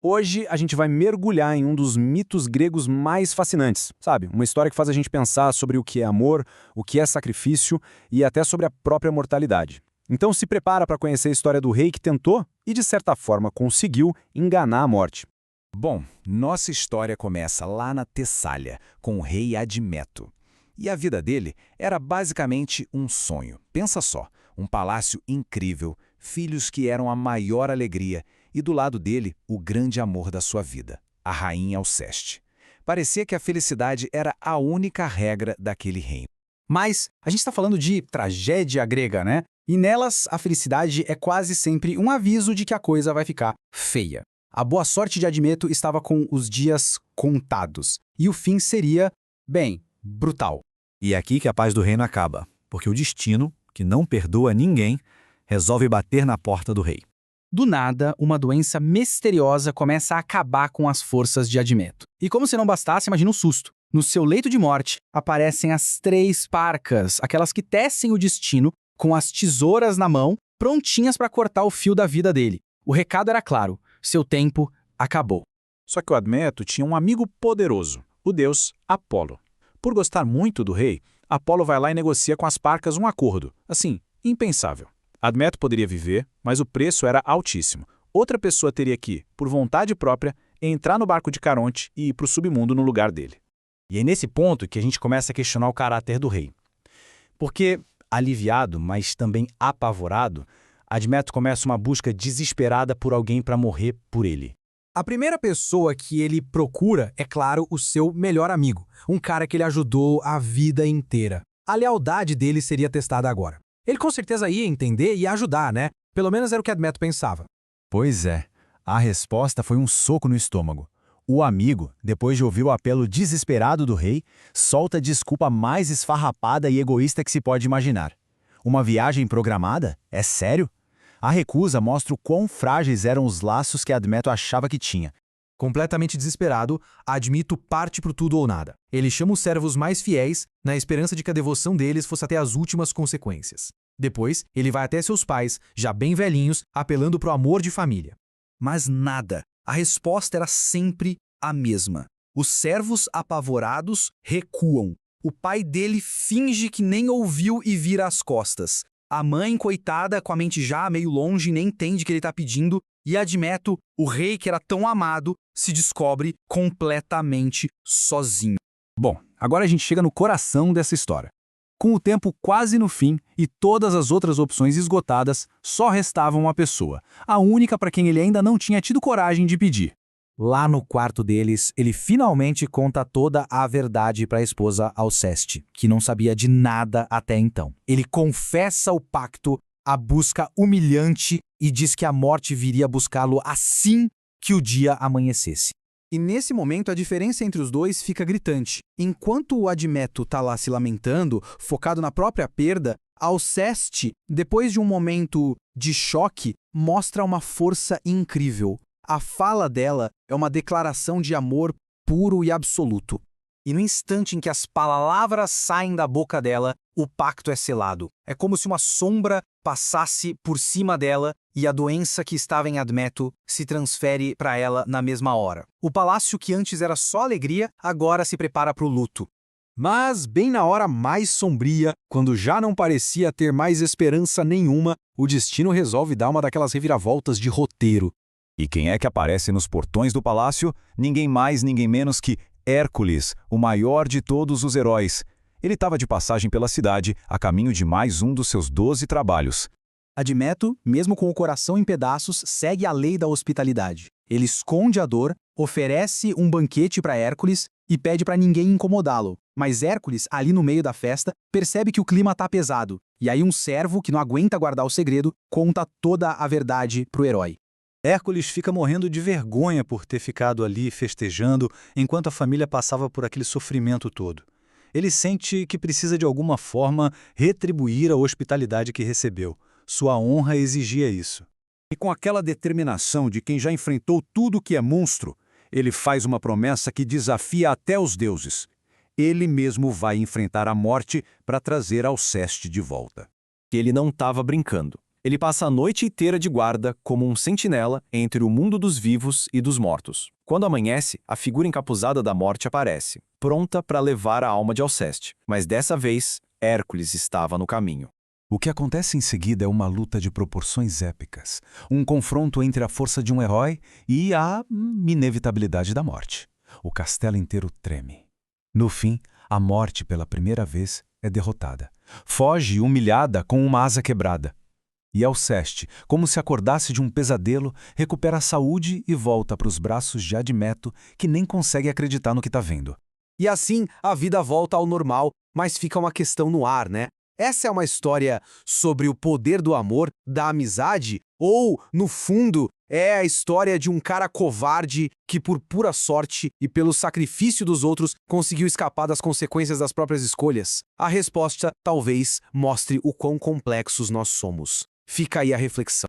Hoje a gente vai mergulhar em um dos mitos gregos mais fascinantes, sabe? Uma história que faz a gente pensar sobre o que é amor, o que é sacrifício e até sobre a própria mortalidade. Então se prepara para conhecer a história do rei que tentou e, de certa forma, conseguiu enganar a morte. Bom, nossa história começa lá na Tessália, com o rei Admeto. E a vida dele era basicamente um sonho. Pensa só, um palácio incrível, filhos que eram a maior alegria e do lado dele o grande amor da sua vida, a rainha Alceste. Parecia que a felicidade era a única regra daquele reino. Mas a gente está falando de tragédia grega, né? E nelas a felicidade é quase sempre um aviso de que a coisa vai ficar feia. A boa sorte de Admeto estava com os dias contados. E o fim seria, bem, brutal. E é aqui que a paz do reino acaba, porque o destino, que não perdoa ninguém, resolve bater na porta do rei. Do nada, uma doença misteriosa começa a acabar com as forças de Admeto. E como se não bastasse, imagina um susto. No seu leito de morte, aparecem as 3 parcas, aquelas que tecem o destino, com as tesouras na mão, prontinhas para cortar o fio da vida dele. O recado era claro, seu tempo acabou. Só que o Admeto tinha um amigo poderoso, o deus Apolo. Por gostar muito do rei, Apolo vai lá e negocia com as parcas um acordo, assim, impensável. Admeto poderia viver, mas o preço era altíssimo. Outra pessoa teria que, por vontade própria, entrar no barco de Caronte e ir para o submundo no lugar dele. E é nesse ponto que a gente começa a questionar o caráter do rei. Porque, aliviado, mas também apavorado, Admeto começa uma busca desesperada por alguém para morrer por ele. A primeira pessoa que ele procura é, claro, o seu melhor amigo, um cara que ele ajudou a vida inteira. A lealdade dele seria testada agora. Ele com certeza ia entender e ia ajudar, né? Pelo menos era o que Admeto pensava. Pois é, a resposta foi um soco no estômago. O amigo, depois de ouvir o apelo desesperado do rei, solta a desculpa mais esfarrapada e egoísta que se pode imaginar. Uma viagem programada? É sério? A recusa mostra o quão frágeis eram os laços que Admeto achava que tinha. Completamente desesperado, Admeto parte pro tudo ou nada. Ele chama os servos mais fiéis, na esperança de que a devoção deles fosse até as últimas consequências. Depois, ele vai até seus pais, já bem velhinhos, apelando pro amor de família. Mas nada. A resposta era sempre a mesma. Os servos apavorados recuam. O pai dele finge que nem ouviu e vira as costas. A mãe, coitada, com a mente já meio longe, nem entende o que ele está pedindo, e Admeto, o rei que era tão amado, se descobre completamente sozinho. Bom, agora a gente chega no coração dessa história. Com o tempo quase no fim e todas as outras opções esgotadas, só restava uma pessoa, a única para quem ele ainda não tinha tido coragem de pedir. Lá no quarto deles, ele finalmente conta toda a verdade para a esposa Alceste, que não sabia de nada até então. Ele confessa o pacto, a busca humilhante e diz que a morte viria buscá-lo assim que o dia amanhecesse. E nesse momento a diferença entre os dois fica gritante. Enquanto o Admeto está lá se lamentando, focado na própria perda, Alceste, depois de um momento de choque, mostra uma força incrível. A fala dela é uma declaração de amor puro e absoluto. E no instante em que as palavras saem da boca dela, o pacto é selado. É como se uma sombra passasse por cima dela e a doença que estava em Admeto se transfere para ela na mesma hora. O palácio que antes era só alegria, agora se prepara para o luto. Mas, bem na hora mais sombria, quando já não parecia ter mais esperança nenhuma, o destino resolve dar uma daquelas reviravoltas de roteiro. E quem é que aparece nos portões do palácio? Ninguém mais, ninguém menos que Hércules, o maior de todos os heróis. Ele estava de passagem pela cidade, a caminho de mais um dos seus 12 trabalhos. Admeto, mesmo com o coração em pedaços, segue a lei da hospitalidade. Ele esconde a dor, oferece um banquete para Hércules e pede para ninguém incomodá-lo. Mas Hércules, ali no meio da festa, percebe que o clima tá pesado. E aí um servo, que não aguenta guardar o segredo, conta toda a verdade pro herói. Hércules fica morrendo de vergonha por ter ficado ali festejando enquanto a família passava por aquele sofrimento todo. Ele sente que precisa de alguma forma retribuir a hospitalidade que recebeu. Sua honra exigia isso. E com aquela determinação de quem já enfrentou tudo que é monstro, ele faz uma promessa que desafia até os deuses. Ele mesmo vai enfrentar a morte para trazer Alceste de volta. Ele não estava brincando. Ele passa a noite inteira de guarda como um sentinela entre o mundo dos vivos e dos mortos. Quando amanhece, a figura encapuzada da morte aparece, pronta para levar a alma de Alceste. Mas dessa vez, Hércules estava no caminho. O que acontece em seguida é uma luta de proporções épicas, um confronto entre a força de um herói e a inevitabilidade da morte. O castelo inteiro treme. No fim, a morte, pela primeira vez, é derrotada. Foge humilhada com uma asa quebrada. E Alceste, como se acordasse de um pesadelo, recupera a saúde e volta para os braços de Admeto, que nem consegue acreditar no que está vendo. E assim, a vida volta ao normal, mas fica uma questão no ar, né? Essa é uma história sobre o poder do amor, da amizade? Ou, no fundo, é a história de um cara covarde que, por pura sorte e pelo sacrifício dos outros, conseguiu escapar das consequências das próprias escolhas? A resposta talvez mostre o quão complexos nós somos. Fica aí a reflexão.